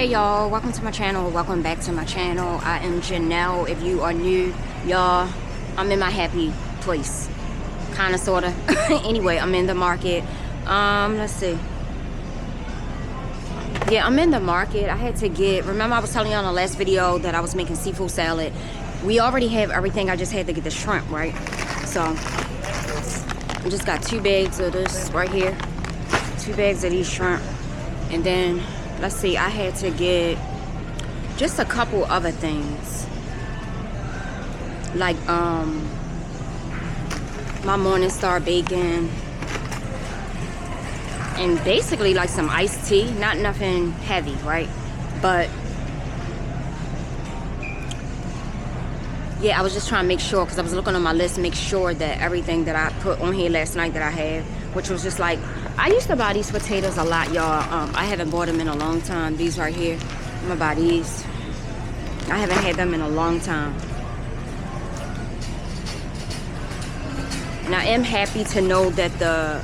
Hey y'all, welcome to my channel. Welcome back to my channel. I am Janelle. If you are new, y'all, I'm in my happy place, kind of, sort of. Anyway, I'm in the market. Let's see. Yeah, I'm in the market. I had to get, remember I was telling you on the last video that I was making seafood salad. We already have everything. I just had to get the shrimp, right? So I just got 2 bags of this right here, 2 bags of these shrimp, and then let's see, I had to get just a couple other things, like my Morningstar bacon, and basically like some iced tea. Not nothing heavy, right? But yeah, I was just trying to make sure, because I was looking on my list, make sure that everything that I put on here last night that I had, which was just like, I used to buy these potatoes a lot, y'all. I haven't bought them in a long time. These right here, I'm gonna buy these. I haven't had them in a long time. And I am happy to know that the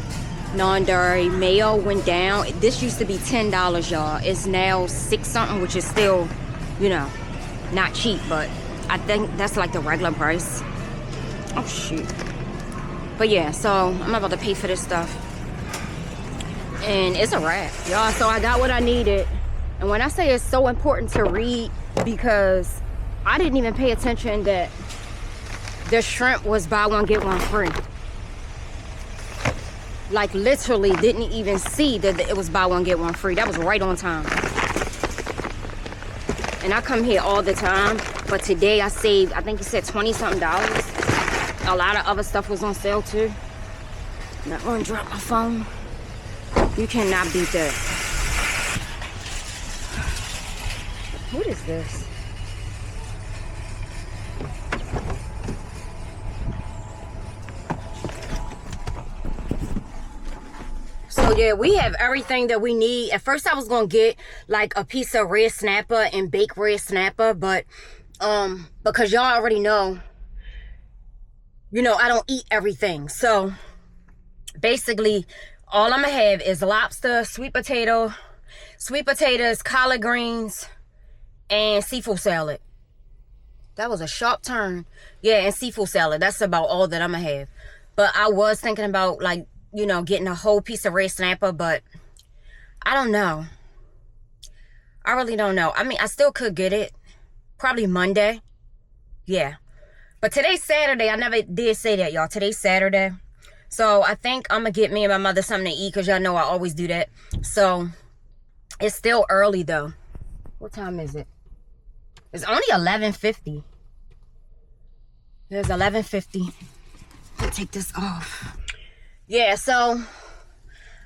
non-dairy mayo went down. This used to be $10, y'all. It's now $6 something, which is still, you know, not cheap, but I think that's like the regular price. Oh shoot. But yeah, so I'm about to pay for this stuff, and it's a wrap, y'all. So I got what I needed. And when I say it's so important to read, because I didn't even pay attention that the shrimp was buy one get one free. Like literally didn't even see that it was buy one get one free. That was right on time. And I come here all the time, but today I saved, I think he said $20 something. A lot of other stuff was on sale too. Not gonna drop my phone. You cannot beat that. What is this? So yeah, we have everything that we need. At first I was gonna get like a piece of red snapper and baked red snapper, but because y'all already know, you know, I don't eat everything. So basically all I'm gonna have is lobster, sweet potatoes, collard greens, and seafood salad. That was a sharp turn. Yeah, and seafood salad. That's about all that I'm gonna have. But I was thinking about, like, you know, getting a whole piece of red snapper, but I don't know. I really don't know. I mean, I still could get it. Probably Monday. Yeah. But today's Saturday. I never did say that, y'all. Today's Saturday. So I think I'm going to get me and my mother something to eat, because y'all know I always do that. So it's still early, though. What time is it? It's only 11:50. It's 11:50. I'll take this off. Yeah, so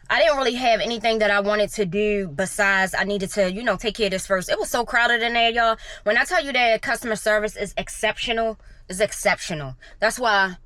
I didn't really have anything that I wanted to do besides I needed to, you know, take care of this first. It was so crowded in there, y'all. When I tell you that customer service is exceptional, it's exceptional. That's why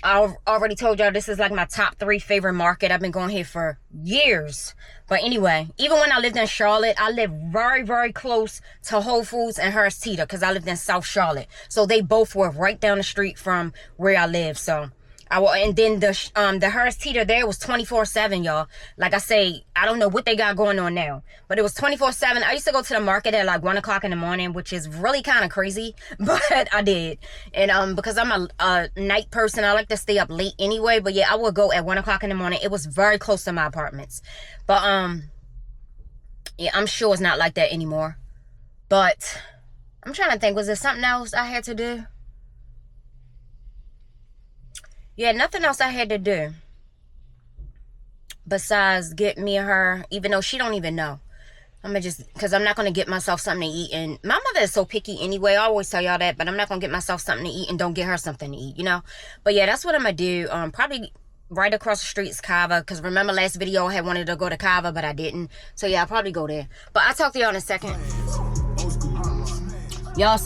I already told y'all this is like my top 3 favorite market. I've been going here for years. But anyway, even when I lived in Charlotte, I lived very, very close to Whole Foods and Harris Teeter, because I lived in South Charlotte. So they both were right down the street from where I live. So and then the Harris Teeter there was 24/7, y'all. Like I say, I don't know what they got going on now, but it was 24/7. I used to go to the market at like 1 o'clock in the morning, which is really kind of crazy, but I did. And because I'm a night person, I like to stay up late anyway. But yeah, I would go at 1 o'clock in the morning. It was very close to my apartments. But yeah, I'm sure it's not like that anymore. But I'm trying to think, was there something else I had to do? Yeah, nothing else I had to do besides get me and her, even though she don't even know. I'm gonna just, because I'm not gonna get myself something to eat. And my mother is so picky anyway. I always tell y'all that, but I'm not gonna get myself something to eat and don't get her something to eat, you know. But yeah, that's what I'm gonna do. Probably right across the street is Cava, because remember last video I had wanted to go to Cava, but I didn't. So yeah, I'll probably go there. But I'll talk to y'all in a second. Y'all,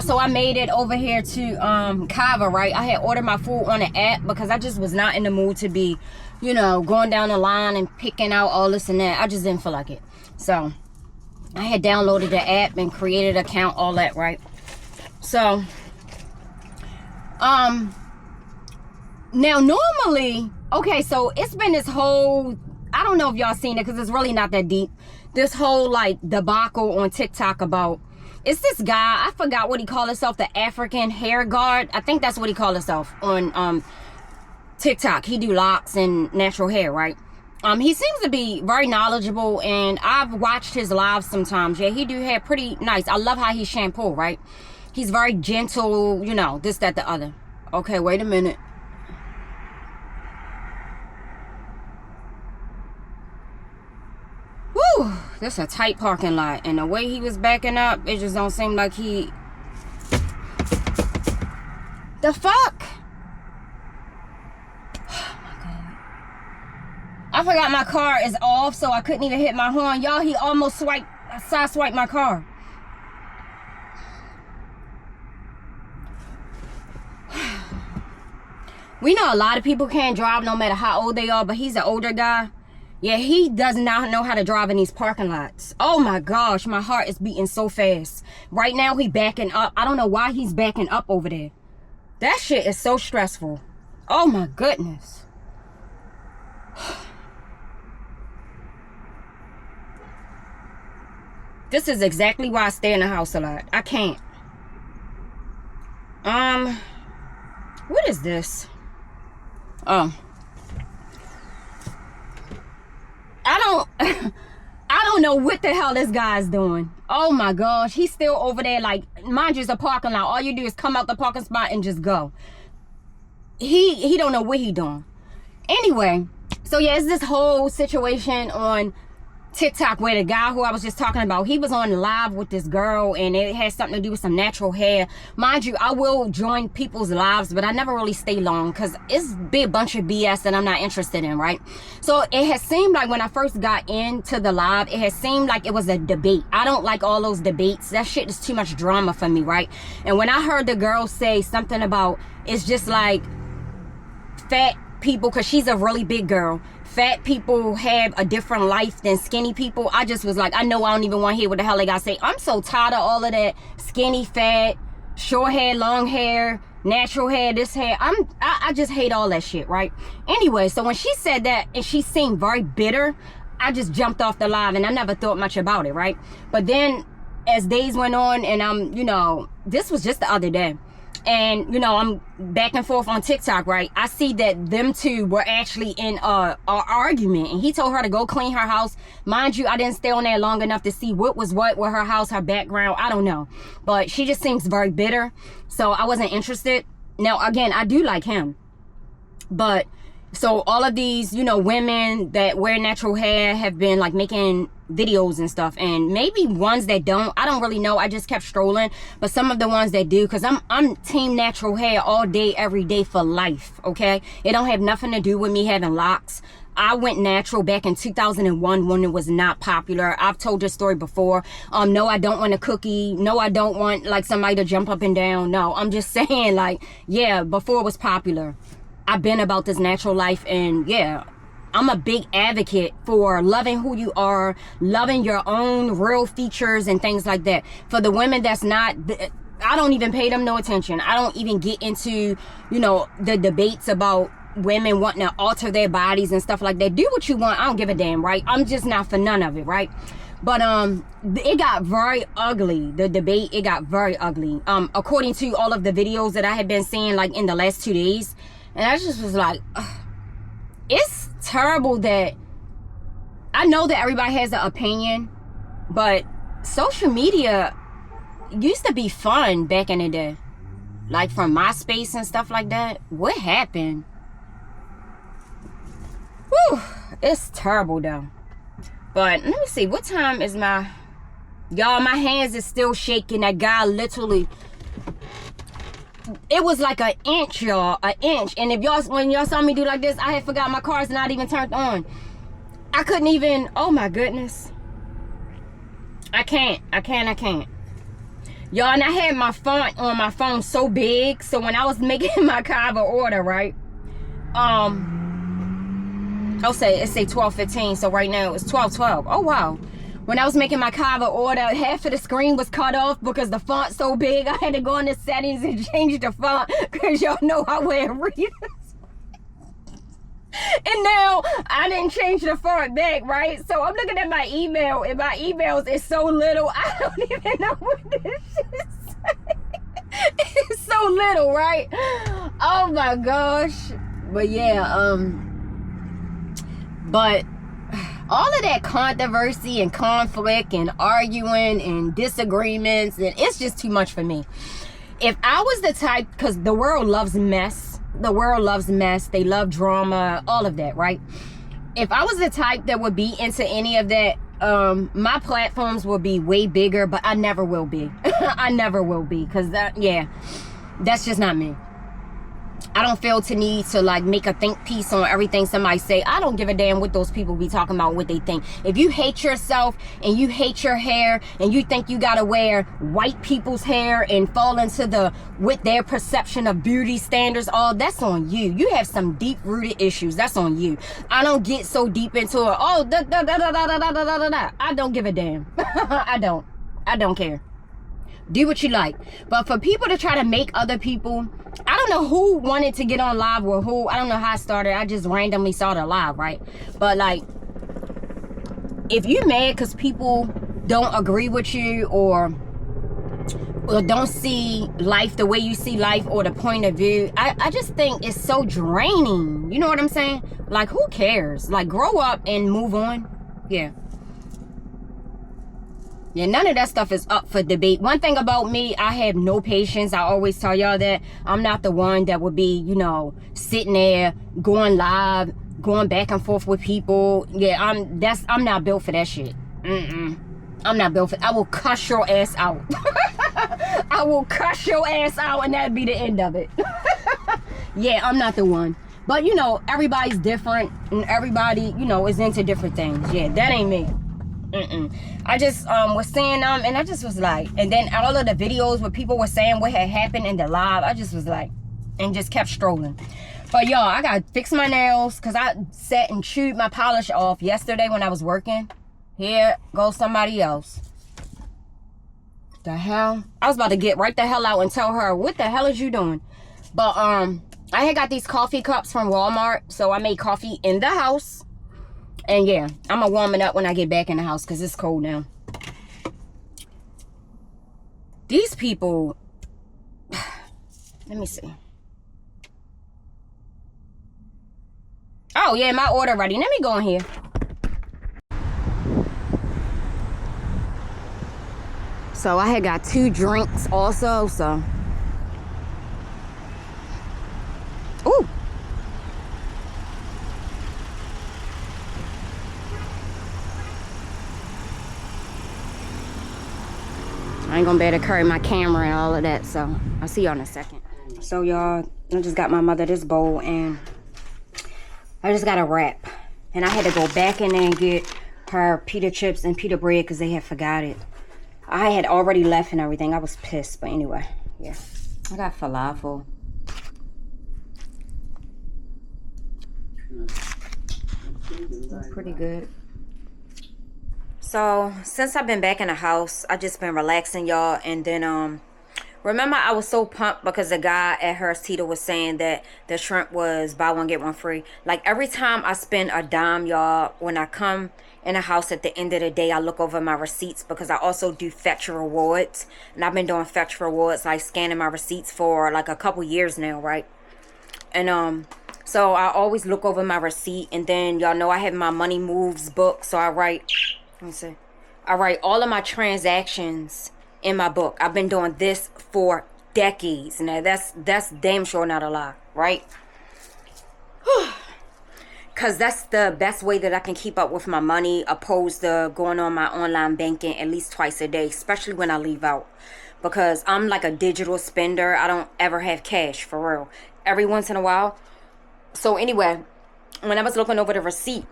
so I made it over here to Cava, right? I had ordered my food on the app because I just was not in the mood to be, you know, going down the line and picking out all this and that. I just didn't feel like it. So I had downloaded the app and created an account, all that, right? So now normally Okay, so it's been this whole, I don't know if y'all seen it because it's really not that deep. This whole like debacle on TikTok about, it's this guy, I forgot what he called himself, the African hair guard. I think that's what he called himself on TikTok. He do locks and natural hair, right? He seems to be very knowledgeable, and I've watched his lives sometimes. Yeah, he do hair pretty nice. I love how he shampoo, right? He's very gentle, you know, this, that, the other. Okay, wait a minute. Woo, this a tight parking lot, and the way he was backing up, it just don't seem like he... The fuck? I forgot my car is off, so I couldn't even hit my horn. Y'all, he almost side-swiped my car. We know a lot of people can't drive no matter how old they are, but he's an older guy. Yeah, he does not know how to drive in these parking lots. Oh my gosh, my heart is beating so fast. Right now, he backing up. I don't know why he's backing up over there. That shit is so stressful. Oh my goodness. This is exactly why I stay in the house a lot. I can't. What is this? Oh. I don't know what the hell this guy's doing. Oh my gosh. He's still over there like, mind you, it's a parking lot. All you do is come out the parking spot and just go. He don't know what he doing. Anyway, so yeah, it's this whole situation on TikTok where the guy who I was just talking about, he was on live with this girl, and it has something to do with some natural hair. Mind you, I will join people's lives, but I never really stay long because it's be a bunch of BS that I'm not interested in, right? So it has seemed like when I first got into the live, it has seemed like it was a debate. I don't like all those debates. That shit is too much drama for me, right? And when I heard the girl say something about, it's just like fat people, because she's a really big girl, fat people have a different life than skinny people. I just was like, I know I don't even want to hear what the hell they got to say. I'm so tired of all of that skinny, fat, short hair, long hair, natural hair, this hair. I just hate all that shit, right? Anyway, so when she said that and she seemed very bitter, I just jumped off the live and I never thought much about it, right? But then as days went on, and I'm, you know, this was just the other day, and you know, I'm back and forth on TikTok, right? I see that them two were actually in a argument, and he told her to go clean her house. Mind you, I didn't stay on there long enough to see what was what with her house, her background, I don't know, but she just seems very bitter, so I wasn't interested. Now again, I do like him, but so all of these, you know, women that wear natural hair have been like making videos and stuff, and maybe ones that don't, I don't really know, I just kept strolling, but some of the ones that do, because I'm team natural hair all day every day for life, okay? It don't have nothing to do with me having locks. I went natural back in 2001 when it was not popular. I've told this story before. No, I don't want a cookie. No, I don't want like somebody to jump up and down. No, I'm just saying, like, yeah, before it was popular, I've been about this natural life, and yeah, I'm a big advocate for loving who you are, loving your own real features and things like that. For the women that's not, I don't even pay them no attention. I don't even get into, you know, the debates about women wanting to alter their bodies and stuff like that. Do what you want. I don't give a damn, right? I'm just not for none of it, right? But it got very ugly. The debate, it got very ugly. According to all of the videos that I had been seeing like in the last 2 days. And I just was like, ugh. It's terrible that I know that everybody has an opinion, but social media used to be fun back in the day, like from MySpace and stuff like that. What happened? Whew, it's terrible though. But let me see, what time is my, y'all, my hands is still shaking. That guy literally, it was like an inch, y'all, an inch. And if y'all, when y'all saw me do like this, I had forgot my car's not even turned on. I couldn't even, oh my goodness. I can't. Y'all, and I had my font on my phone so big, so when I was making my Cava order, right? I'll say, it say 12:15, so right now it's 12:12. Oh wow. When I was making my Cava order, half of the screen was cut off because the font's so big. I had to go into settings and change the font because y'all know I wear readers. And now I didn't change the front back, right? So I'm looking at my email, and my emails is so little. I don't even know what this shit say. It's so little, right? Oh my gosh. But yeah, but all of that controversy and conflict and arguing and disagreements, and it's just too much for me. If I was the type, because the world loves mess, they love drama, all of that, right? If I was the type that would be into any of that, my platforms will be way bigger, but I never will be. I never will be, because that's just not me. I don't feel to need to like make a think piece on everything somebody say. I don't give a damn what those people be talking about, what they think. If you hate yourself and you hate your hair and you think you gotta wear white people's hair and fall into with their perception of beauty standards, all that's on you. You have some deep rooted issues. That's on you. I don't get so deep into it. Oh, I don't give a damn. I don't care. Do what you like. But for people to try to make other people, I don't know who wanted to get on live or who. I don't know how I started. I just randomly saw the live, right? But like, if you mad because people don't agree with you or don't see life the way you see life or the point of view, I just think it's so draining. You know what I'm saying? Like, who cares? Like, grow up and move on. Yeah. Yeah, none of that stuff is up for debate. One thing about me, I have no patience. I always tell y'all that. I'm not the one that would be, you know, sitting there, going live, going back and forth with people. Yeah, I'm not built for that shit. I'm not built for I will cuss your ass out. I will cuss your ass out and that'd be the end of it. Yeah, I'm not the one. But, you know, everybody's different and everybody, you know, is into different things. Yeah, that ain't me. I just was seeing them and I just was like, and then all of the videos where people were saying what had happened in the live, I just was like, and just kept strolling. But y'all, I gotta fix my nails because I sat and chewed my polish off yesterday when I was working. Here goes somebody else. The hell? I was about to get right the hell out and tell her, what the hell is you doing? But I had got these coffee cups from Walmart, so I made coffee in the house. And yeah, I'm going to warm it up when I get back in the house because it's cold now. These people, let me see. Oh yeah, my order ready. Let me go in here. So I had got 2 drinks also, so. Ooh. I ain't gonna be able to carry my camera and all of that, so I'll see y'all in a second. So y'all, I just got my mother this bowl and I just got a wrap. And I had to go back in there and get her pita chips and pita bread because they had forgot it. I had already left and everything. I was pissed, but anyway, yeah. I got falafel. That's pretty good. So since I've been back in the house, I just been relaxing, y'all. And then remember I was so pumped because the guy at Harris Teeter was saying that the shrimp was buy one get one free. Like every time I spend a dime, y'all, when I come in the house at the end of the day, I look over my receipts because I also do fetch rewards. And I've been doing fetch rewards, like scanning my receipts for like a couple years now, right? And so I always look over my receipt, and then y'all know I have my money moves book, so I write, let me see, I write all of my transactions in my book. I've been doing this for decades. Now that's damn sure not a lie, right? Because that's the best way that I can keep up with my money, opposed to going on my online banking at least twice a day, especially when I leave out. Because I'm like a digital spender. I don't ever have cash, for real. Every once in a while. So anyway, when I was looking over the receipt,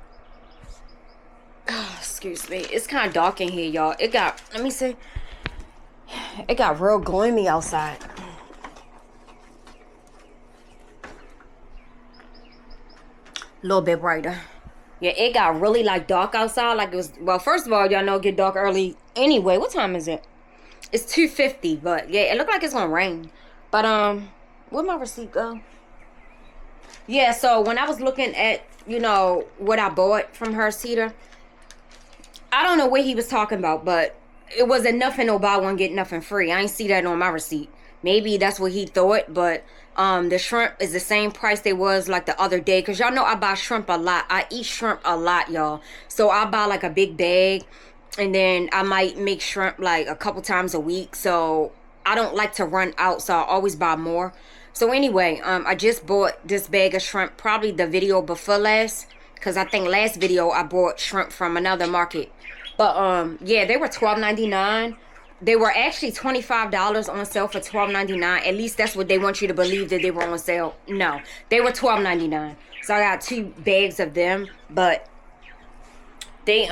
excuse me, it's kind of dark in here, y'all. It got, let me see, it got real gloomy outside. A little bit brighter. Yeah, it got really like dark outside. Like it was, well, first of all, y'all know it get dark early anyway. What time is it? It's 2:50, but yeah, it looked like it's gonna rain. But where'd my receipt go? Yeah, so when I was looking at, you know, what I bought from Hearst Heater, I don't know what he was talking about, but it wasn't nothing no buy one get nothing free. I ain't see that on my receipt. Maybe that's what he thought, but the shrimp is the same price they was like the other day. Cause y'all know I buy shrimp a lot. I eat shrimp a lot, y'all. So I buy like a big bag, and then I might make shrimp like a couple times a week. So I don't like to run out, so I always buy more. So anyway, I just bought this bag of shrimp, probably the video before last, because I think last video I bought shrimp from another market. But yeah, they were $12.99. They were actually $25 on sale for $12.99. At least that's what they want you to believe, that they were on sale. No, they were $12.99. So I got 2 bags of them, but they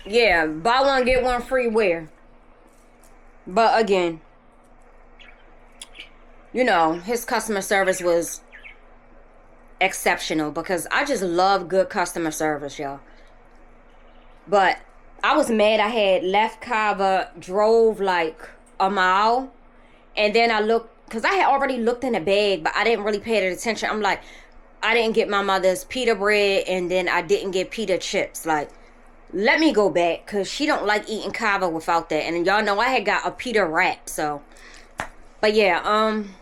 yeah, buy one get one free where. But again, you know, his customer service was exceptional, because I just love good customer service, y'all. But I was mad. I had left Cava, drove like a mile, and then I looked, because I had already looked in the bag, but I didn't really pay it attention. I'm like, I didn't get my mother's pita bread, and then I didn't get pita chips. Like, let me go back, because she don't like eating Cava without that. And y'all know I had got a pita wrap, so. But yeah, I'm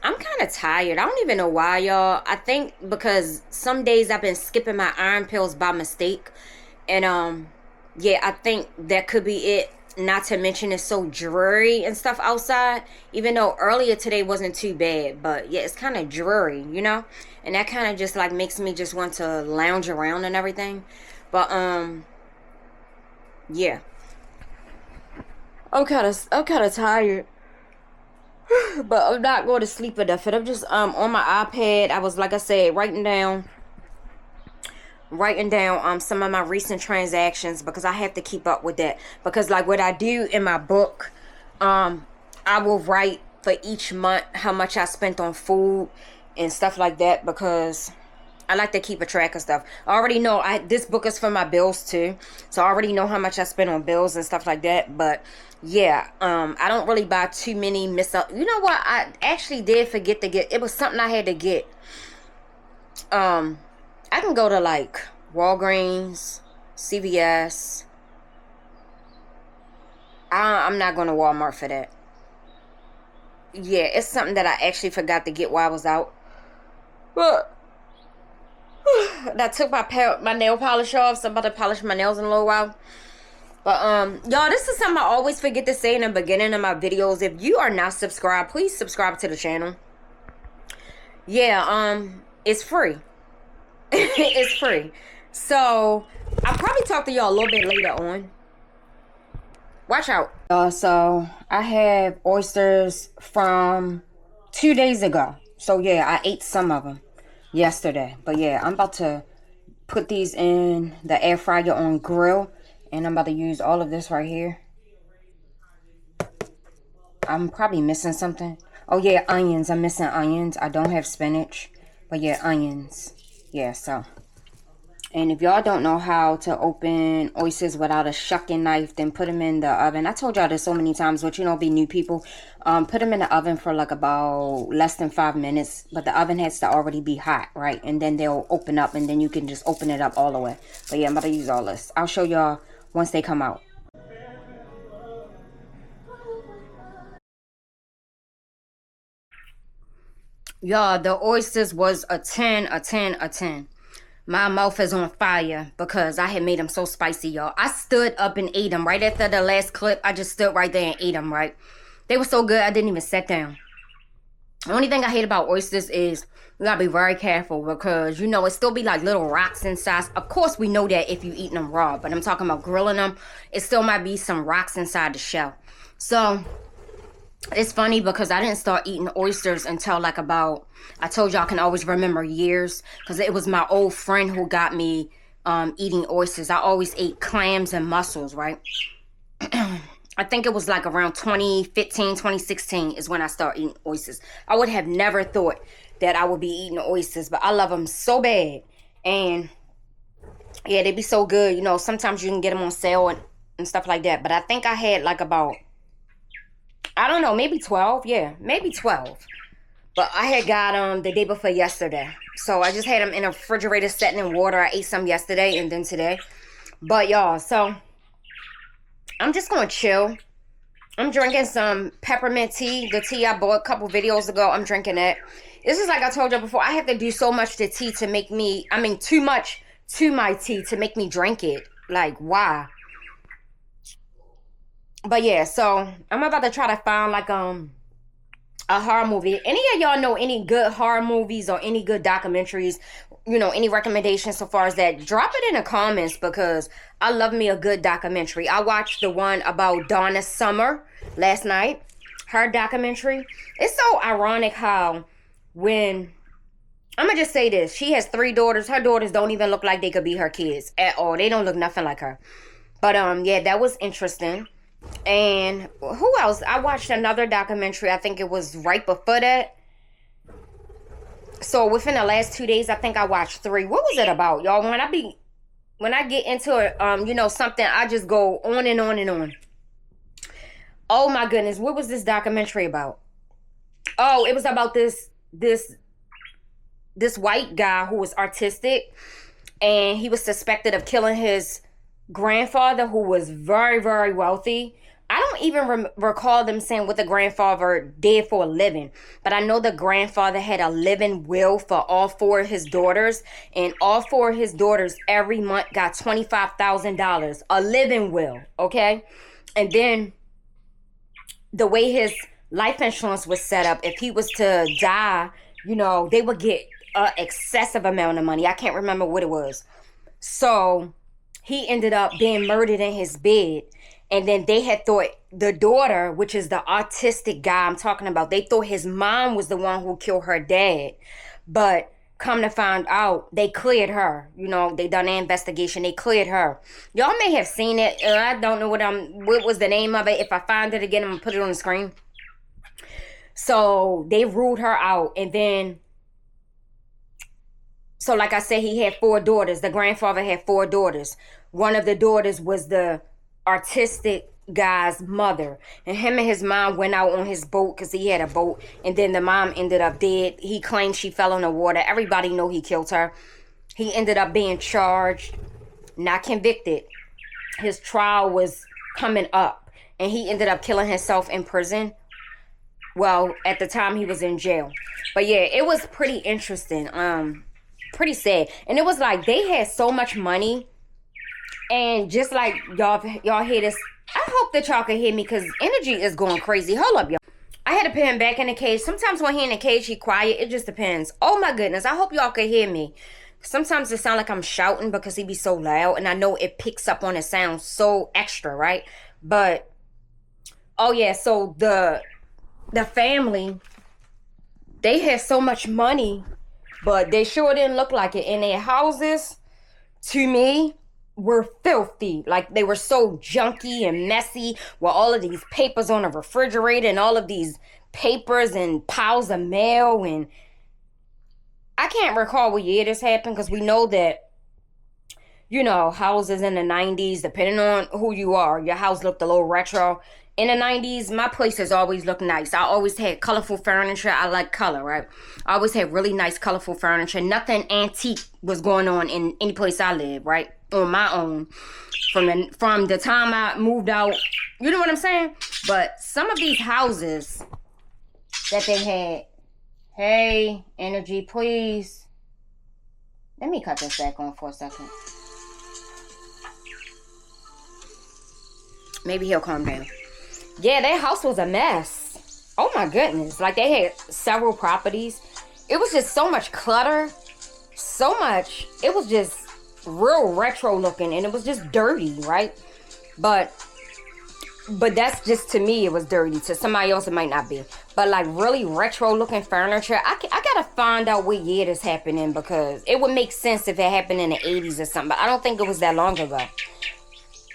kind of tired. I don't even know why, y'all. I think because some days I've been skipping my iron pills by mistake. And yeah, I think that could be it. Not to mention it's so dreary and stuff outside. Even though earlier today wasn't too bad. But yeah, it's kind of dreary, you know. And that kind of just like makes me just want to lounge around and everything. But yeah. I'm kind of tired. But I'm not going to sleep enough. And I'm just on my iPad. I was, like I said, writing down some of my recent transactions, because I have to keep up with that. Because like what I do in my book, I will write for each month how much I spent on food and stuff like that, because I like to keep a track of stuff. I already know this book is for my bills too, so I already know how much I spend on bills and stuff like that. But yeah, I don't really buy too many You know what? I actually did forget to get. It was something I had to get. I can go to like Walgreens, CVS. I'm not going to Walmart for that. Yeah, it's something that I actually forgot to get while I was out. But I took my nail polish off, so I'm about to polish my nails in a little while. But y'all, this is something I always forget to say in the beginning of my videos. If you are not subscribed, please subscribe to the channel. Yeah, it's free. It's free. So I'll probably talk to y'all a little bit later on. Watch out. So I have oysters from 2 days ago. So yeah, I ate some of them yesterday. But yeah, I'm about to put these in the air fryer on grill, and I'm about to use all of this right here. I'm probably missing something. Oh yeah, onions. I'm missing onions. I don't have spinach, but yeah, onions. Yeah, so. And if y'all don't know how to open oysters without a shucking knife, then put them in the oven. I told y'all this so many times, but you know, be new people. Put them in the oven for like about less than 5 minutes. But the oven has to already be hot, right? And then they'll open up, and then you can just open it up all the way. But yeah, I'm about to use all this. I'll show y'all once they come out. Y'all, the oysters was a 10, a 10, a 10. My mouth is on fire because I had made them so spicy, y'all. I stood up and ate them. Right after the last clip, I just stood right there and ate them, right? They were so good, I didn't even sit down. The only thing I hate about oysters is you gotta be very careful, because, you know, it still be like little rocks inside. Of course, we know that if you eating them raw, but I'm talking about grilling them. It still might be some rocks inside the shell. So it's funny because I didn't start eating oysters until like about, I told y'all I can always remember years, because it was my old friend who got me eating oysters. I always ate clams and mussels, right? I think it was like around 2015, 2016 is when I started eating oysters. I would have never thought that I would be eating oysters, but I love them so bad. And yeah, they be so good. You know, sometimes you can get them on sale and stuff like that. But I think I had like about I don't know, maybe 12. Yeah, maybe 12. But I had got them the day before yesterday. So I just had them in a refrigerator setting in water. I ate some yesterday and then today. But y'all, so I'm just going to chill. I'm drinking some peppermint tea. The tea I bought a couple videos ago. I'm drinking it. This is like I told you before. I have to do so much to tea to make me... I mean, too much to my tea to make me drink it. Like, why? But yeah, so I'm about to try to find like a horror movie. Any of y'all know any good horror movies or any good documentaries? You know, any recommendations so far as that? Drop it in the comments because I love me a good documentary. I watched the one about Donna Summer last night. Her documentary. It's so ironic how when... I'm going to just say this. She has 3 daughters. Her daughters don't even look like they could be her kids at all. They don't look nothing like her. But yeah, that was interesting. And who else? I watched another documentary. I think it was right before that. So within the last 2 days, I think I watched 3. What was it about, y'all? When I get into it, you know, something, I just go on and on and on. Oh my goodness, what was this documentary about? Oh, it was about this white guy who was artistic, and he was suspected of killing his grandfather, who was very, very wealthy. I don't even recall them saying what the grandfather did for a living, but I know the grandfather had a living will for all 4 of his daughters, and all 4 of his daughters every month got $25,000, a living will, okay? And then the way his life insurance was set up, if he was to die, you know, they would get an excessive amount of money. I can't remember what it was. So he ended up being murdered in his bed. And then they had thought the daughter, which is the autistic guy I'm talking about, they thought his mom was the one who killed her dad. But come to find out, they cleared her. You know, they done an investigation. They cleared her. Y'all may have seen it. I don't know what was the name of it. If I find it again, I'm going to put it on the screen. So they ruled her out. And then, so like I said, he had 4 daughters. The grandfather had 4 daughters. One of the daughters was the artistic guy's mother, and him and his mom went out on his boat because he had a boat, and then the mom ended up dead. He claimed she fell in the water. Everybody know he killed her. He ended up being charged, not convicted. His trial was coming up, and he ended up killing himself in prison. Well, at the time he was in jail. But yeah, it was pretty interesting. Pretty sad. And it was like they had so much money. And just like y'all hear this, I hope that y'all can hear me because energy is going crazy. Hold up, y'all. I had to put him back in the cage. Sometimes when he in the cage, he quiet. It just depends. Oh my goodness. I hope y'all can hear me. Sometimes it sounds like I'm shouting because he be so loud. And I know it picks up on the sound so extra, right? But, oh yeah. So the family, they had so much money, but they sure didn't look like it. In their houses, to me, were filthy. Like they were so junky and messy with all of these papers on the refrigerator and all of these papers and piles of mail. And I can't recall what year this happened because we know that, you know, houses in the 90s, depending on who you are, your house looked a little retro. In the 90s, my places always looked nice. I always had colorful furniture. I like color, right? I always had really nice, colorful furniture. Nothing antique was going on in any place I lived, right? On my own. From the time I moved out. You know what I'm saying? But some of these houses that they had. Hey, energy, please. Let me cut this back on for a second. Maybe he'll calm down. Yeah, their house was a mess. Oh my goodness. Like they had several properties. It was just so much clutter. So much. It was just real retro looking. And it was just dirty, right? But that's just to me, it was dirty. To somebody else, it might not be. But like really retro looking furniture. I gotta find out what year this happened in because it would make sense if it happened in the 80s or something. But I don't think it was that long ago.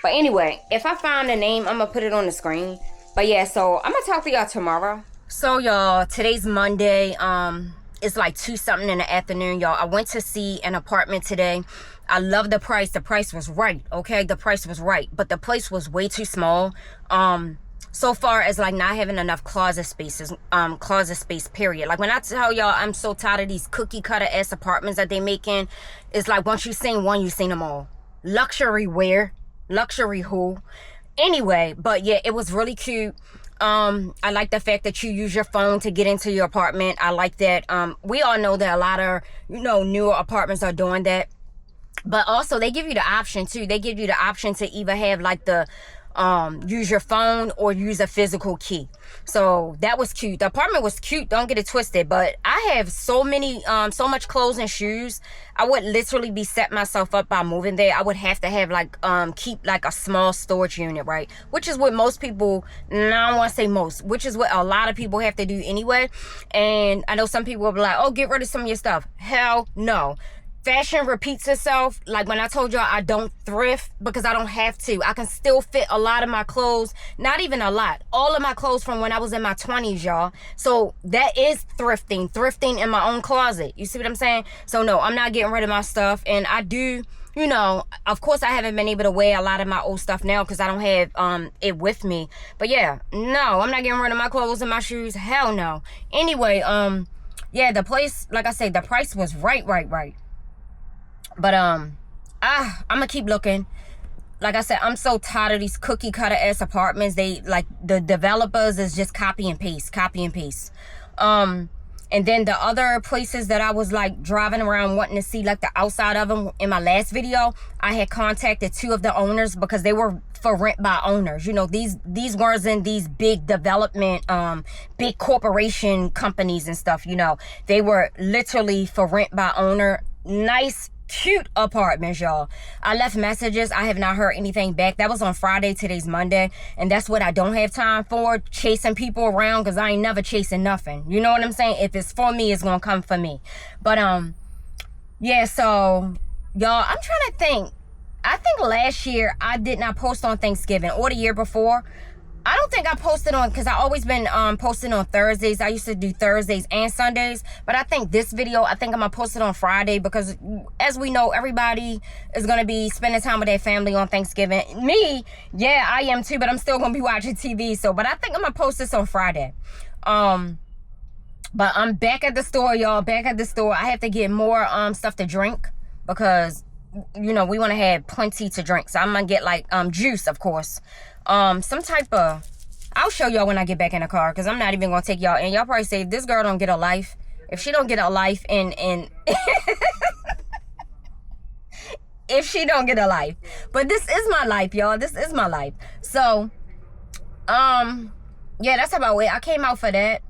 But anyway, if I find a name, I'm going to put it on the screen. But yeah, so I'm going to talk to y'all tomorrow. So y'all, today's Monday. It's like 2 something in the afternoon, y'all. I went to see an apartment today. I love the price. The price was right, okay? The price was right. But the place was way too small. so far as like not having enough closet spaces, closet space, period. Like when I tell y'all I'm so tired of these cookie cutter ass apartments that they making, it's like once you seen one, you seen them all. Luxury where? Luxury who? Anyway, but yeah, it was really cute. I like the fact that you use your phone to get into your apartment. I like that. We all know that a lot of, you know, newer apartments are doing that. But also they give you the option too. They give you the option to either have like the use your phone or use a physical key. So that was cute. The apartment was cute, don't get it twisted, but I have so much clothes and shoes. I would literally be set myself up by moving there. I would have to have like keep like a small storage unit, right? Which is what most people, I don't want to say most, which is what a lot of people have to do anyway. And I know some people will be like, oh, get rid of some of your stuff. Hell no. Fashion repeats itself. Like when I told y'all I don't thrift because I don't have to. I can still fit a lot of my clothes. Not even a lot. All of my clothes from when I was in my 20s, y'all. So that is thrifting. Thrifting in my own closet. You see what I'm saying? So no, I'm not getting rid of my stuff. And I do, you know, of course I haven't been able to wear a lot of my old stuff now because I don't have it with me. But yeah, no, I'm not getting rid of my clothes and my shoes. Hell no. Anyway, yeah, the place, like I said, the price was right. But I'm gonna keep looking. Like I said, I'm so tired of these cookie cutter ass apartments. They like the developers is just copy and paste. And then the other places that I was like driving around wanting to see like the outside of them in my last video, I had contacted 2 of the owners because they were for rent by owners. You know, these weren't in these big development, big corporation companies and stuff, you know. They were literally for rent by owner. Nice, cute apartments, y'all. I left messages. I have not heard anything back. That was on Friday. Today's Monday, and that's what I don't have time for, chasing people around, because I ain't never chasing nothing. You know what I'm saying? If it's for me, it's gonna come for me. But yeah, so y'all, I'm trying to think. I think last year I did not post on Thanksgiving, or the year before. I don't think I posted on, because I always been posting on Thursdays. I used to do Thursdays and Sundays. But I think this video, I think I'm going to post it on Friday, because as we know, everybody is going to be spending time with their family on Thanksgiving. Me, yeah, I am too, but I'm still going to be watching TV. So, but I think I'm going to post this on Friday. But I'm back at the store, y'all. Back at the store. I have to get more stuff to drink, because, you know, we want to have plenty to drink. So I'm going to get like juice, of course. Some type of, I'll show y'all when I get back in the car, because I'm not even gonna take y'all, and y'all probably say, this girl don't get a life. If she don't get a life, and if she don't get a life, but this is my life, y'all. This is my life. So yeah, that's about it. I came out for that.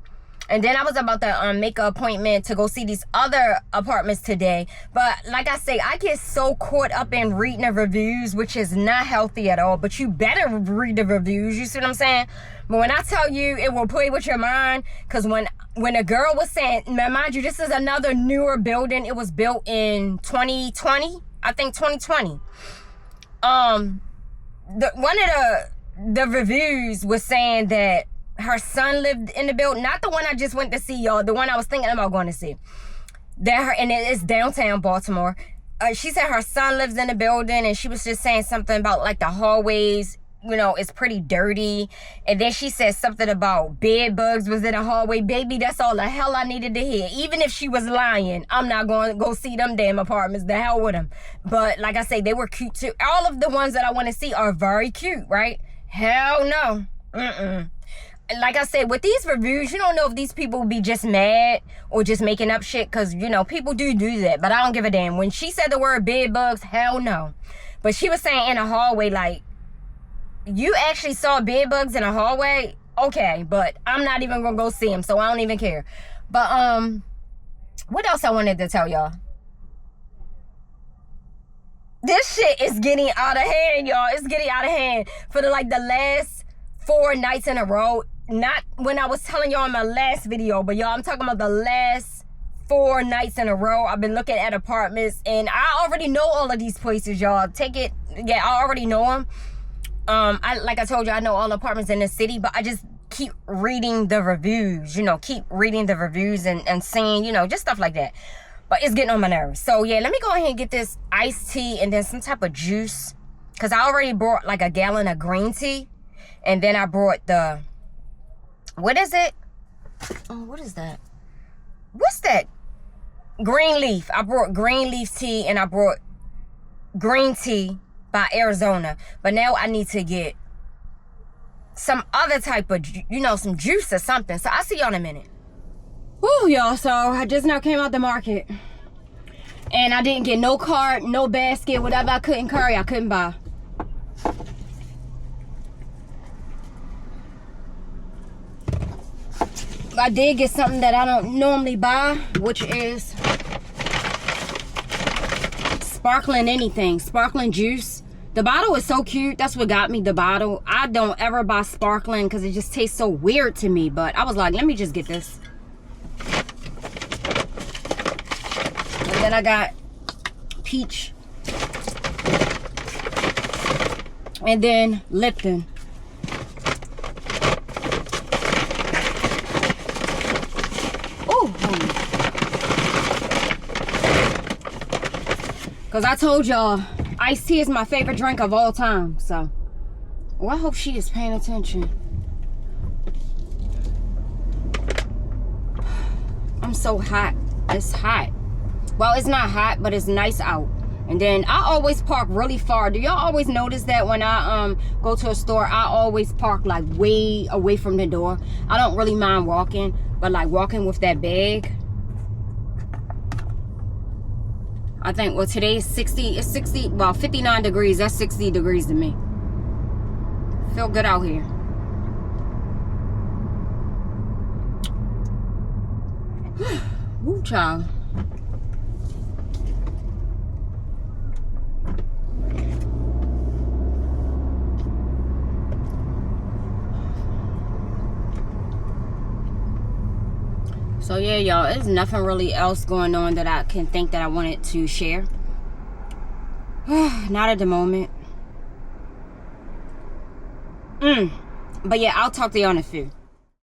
And then I was about to make an appointment to go see these other apartments today. But like I say, I get so caught up in reading the reviews, which is not healthy at all. But you better read the reviews. You see what I'm saying? But when I tell you, it will play with your mind. Because when a girl was saying, mind you, this is another newer building. It was built in 2020. I think 2020. One of the reviews was saying that her son lived in the building. Not the one I just went to see, y'all. The one I was thinking about going to see. And it's downtown Baltimore. She said her son lives in the building, and she was just saying something about like the hallways, you know, it's pretty dirty. And then she said something about bed bugs was in the hallway. Baby, that's all the hell I needed to hear. Even if she was lying, I'm not going to go see them damn apartments. The hell with them. But like I say, they were cute too. All of the ones that I want to see are very cute, right? Hell no. Like I said, with these reviews, you don't know if these people will be just mad or just making up shit, because, you know, people do that, but I don't give a damn. When she said the word bed bugs, hell no. But she was saying in a hallway, like, you actually saw bed bugs in a hallway? Okay, but I'm not even gonna go see them, so I don't even care. But, what else I wanted to tell y'all? This shit is getting out of hand, y'all. It's getting out of hand. For the last 4 nights in a row. Not when I was telling y'all in my last video, but y'all, I'm talking about the last 4 nights in a row. I've been looking at apartments, and I already know all of these places, y'all. Take it, yeah, I already know them. Like I told you, I know all the apartments in the city, but I just keep reading the reviews, you know, and seeing, you know, just stuff like that. But it's getting on my nerves. So yeah, let me go ahead and get this iced tea and then some type of juice, because I already bought like a gallon of green tea. And then I brought the, what is it? Oh, what is that? What's that? Green leaf. I brought green leaf tea, and I brought green tea by Arizona. But now I need to get some other type of, you know, some juice or something. So I'll see y'all in a minute. Woo, y'all. So I just now came out the market. And I didn't get no cart, no basket, whatever I couldn't carry, I couldn't buy. I did get something that I don't normally buy, which is sparkling anything, sparkling juice. The bottle is so cute. That's what got me the bottle. I don't ever buy sparkling because it just tastes so weird to me. But I was like, let me just get this. And then I got peach. And then Lipton. Because I told y'all, iced tea is my favorite drink of all time. So, well, I hope she is paying attention. I'm so hot. It's hot. Well, it's not hot, but it's nice out. And then I always park really far. Do y'all always notice that when I go to a store, I always park like way away from the door? I don't really mind walking, but like walking with that bag. I think, well, today is 60, it's 60, well, 59 degrees. That's 60 degrees to me. Feel good out here. Woo, child. So yeah, y'all, there's nothing really else going on that I can think that I wanted to share. Not at the moment. But yeah, I'll talk to y'all in a few.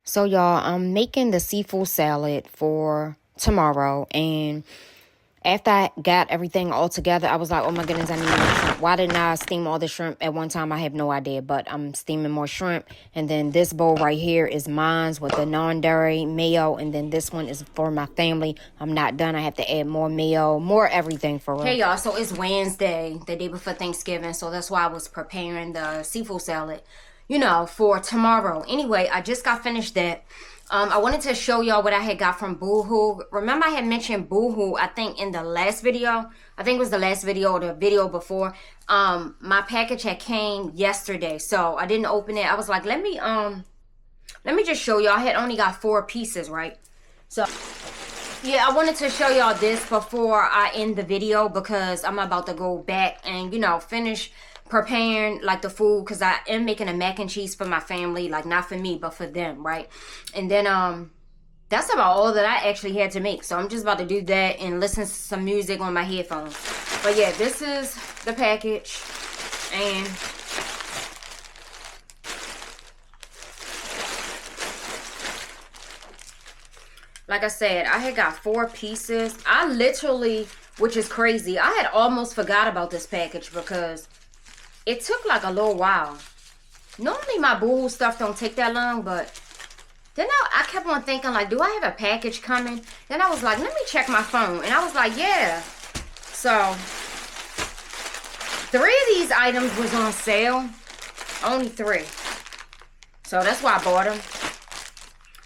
So y'all, I'm making the seafood salad for tomorrow, and after I got everything all together, I was like, oh my goodness, I need more shrimp. Why didn't I steam all the shrimp at one time? I have no idea, but I'm steaming more shrimp. And then this bowl right here is mine with the non-dairy mayo. And then this one is for my family. I'm not done. I have to add more mayo, more everything for real. Hey y'all, so it's Wednesday, the day before Thanksgiving. So that's why I was preparing the seafood salad, you know, for tomorrow. Anyway, I just got finished that. I wanted to show y'all what I had got from Boohoo. Remember I had mentioned Boohoo, I think, in the last video. I think it was the last video or the video before. My package had came yesterday, so I didn't open it. I was like, let me just show y'all. I had only got 4 pieces, right? So, yeah, I wanted to show y'all this before I end the video because I'm about to go back and, you know, finish preparing like the food, because I am making a mac and cheese for my family, like not for me but for them, right? And then that's about all that I actually had to make. So I'm just about to do that and listen to some music on my headphones. But yeah, this is the package, and like I said, I had got 4 pieces. I literally, which is crazy, I had almost forgot about this package because it took like a little while. Normally my Boohoo stuff don't take that long, but then I kept on thinking, like, do I have a package coming? Then I was like, let me check my phone. And I was like, yeah. So 3 of these items was on sale. Only 3. So that's why I bought them.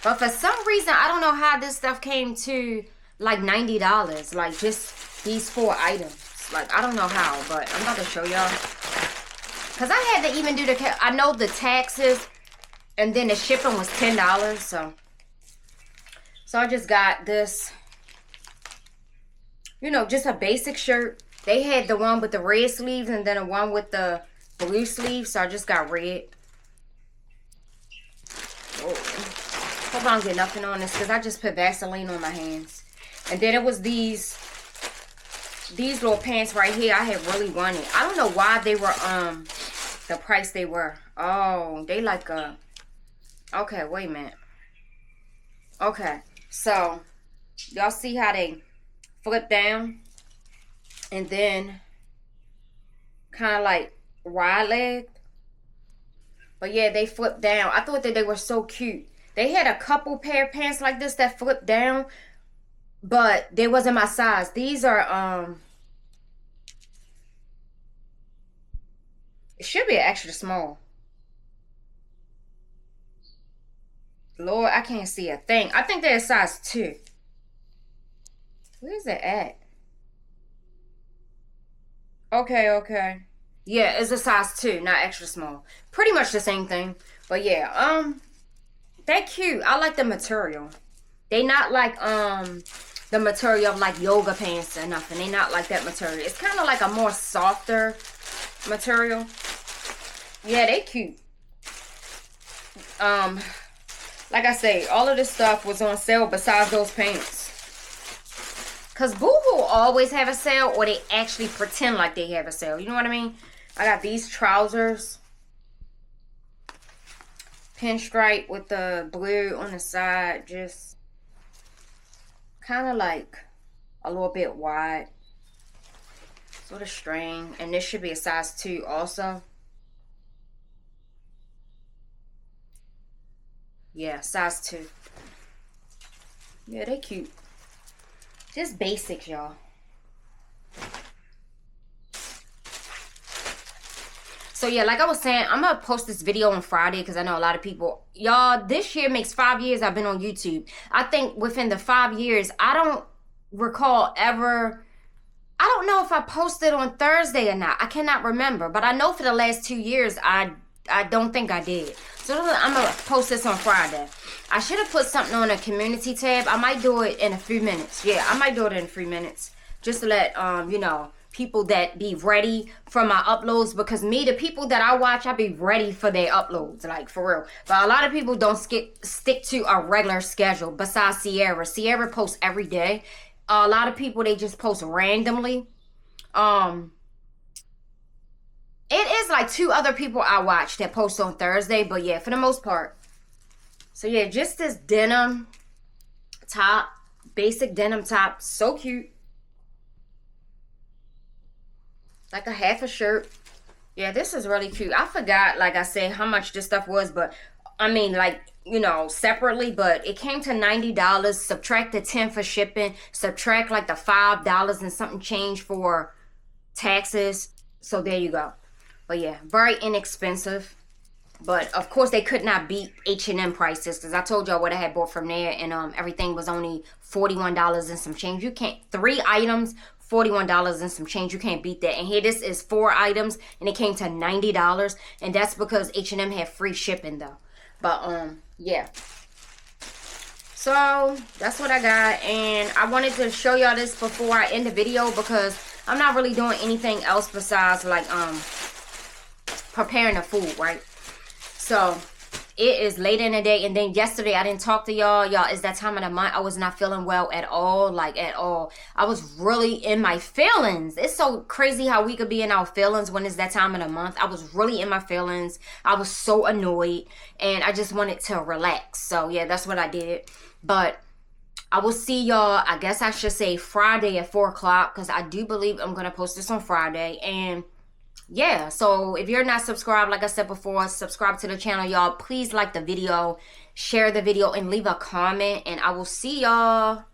But for some reason, I don't know how this stuff came to like $90. Like just these 4 items. Like, I don't know how, but I'm about to show y'all. Because I had to even do I know the taxes, and then the shipping was $10, so I just got this, you know, just a basic shirt. They had the one with the red sleeves and then the one with the blue sleeves, so I just got red. Oh, hope I don't get nothing on this, because I just put Vaseline on my hands. And then it was these little pants right here I had really wanted. I don't know why they were the price they were. Oh, they like a, okay, wait a minute. Okay, so y'all see how they flip down and then kind of like wide legged. But yeah, they flip down. I thought that they were so cute. They had a couple pair of pants like this that flip down, but they wasn't my size. These are it should be an extra small. Lord, I can't see a thing. I think they're a size 2. Where's it at? Okay, okay. Yeah, it's a size 2, not extra small. Pretty much the same thing. But yeah, they're cute. I like the material. They not like the material of like yoga pants or nothing. They not like that material. It's kind of like a more softer material. Yeah, they cute. Like I say, all of this stuff was on sale besides those pants. Because Boohoo always have a sale, or they actually pretend like they have a sale. You know what I mean? I got these trousers. Pinstripe with the blue on the side. Just kind of like a little bit wide. Sort of string. And this should be a size 2 also. Yeah, size 2. Yeah, they cute. Just basics, y'all. So yeah, like I was saying, I'm gonna post this video on Friday because I know a lot of people, y'all, this year makes 5 years I've been on YouTube. I think within the 5 years, I don't recall ever, I don't know if I posted on Thursday or not. I cannot remember, but I know for the last 2 years, I don't think I did. So I'm gonna post this on Friday. I should have put something on a community tab. I might do it in a few minutes. Yeah, I might do it in a few minutes. Just to let, you know, people that be ready for my uploads. Because me, the people that I watch, I be ready for their uploads. Like, for real. But a lot of people don't stick to a regular schedule. Besides Sierra. Sierra posts every day. A lot of people, they just post randomly. It is like 2 other people I watch that post on Thursday. But yeah, for the most part. So yeah, just this denim top. Basic denim top. So cute. Like a half a shirt. Yeah, this is really cute. I forgot, like I said, how much this stuff was. But, I mean, like, you know, separately. But it came to $90. Subtract the $10 for shipping. Subtract, like, the $5 and something change for taxes. So, there you go. But, yeah, very inexpensive. But, of course, they could not beat H&M prices. Because I told y'all what I had bought from there. And everything was only $41 and some change. You can't, 3 items, $41 and some change. You can't beat that. And here, this is 4 items. And it came to $90. And that's because H&M had free shipping, though. But, yeah. So, that's what I got. And I wanted to show y'all this before I end the video. Because I'm not really doing anything else besides, like, preparing the food, right? So, it is late in the day. And then yesterday, I didn't talk to y'all. Y'all, it's that time of the month. I was not feeling well at all. Like, at all. I was really in my feelings. It's so crazy how we could be in our feelings when it's that time of the month. I was really in my feelings. I was so annoyed. And I just wanted to relax. So, yeah, that's what I did. But I will see y'all, I guess I should say Friday at 4 o'clock. Because I do believe I'm going to post this on Friday. And yeah, so if you're not subscribed, like I said before, subscribe to the channel, y'all. Please like the video, share the video, and leave a comment. And I will see y'all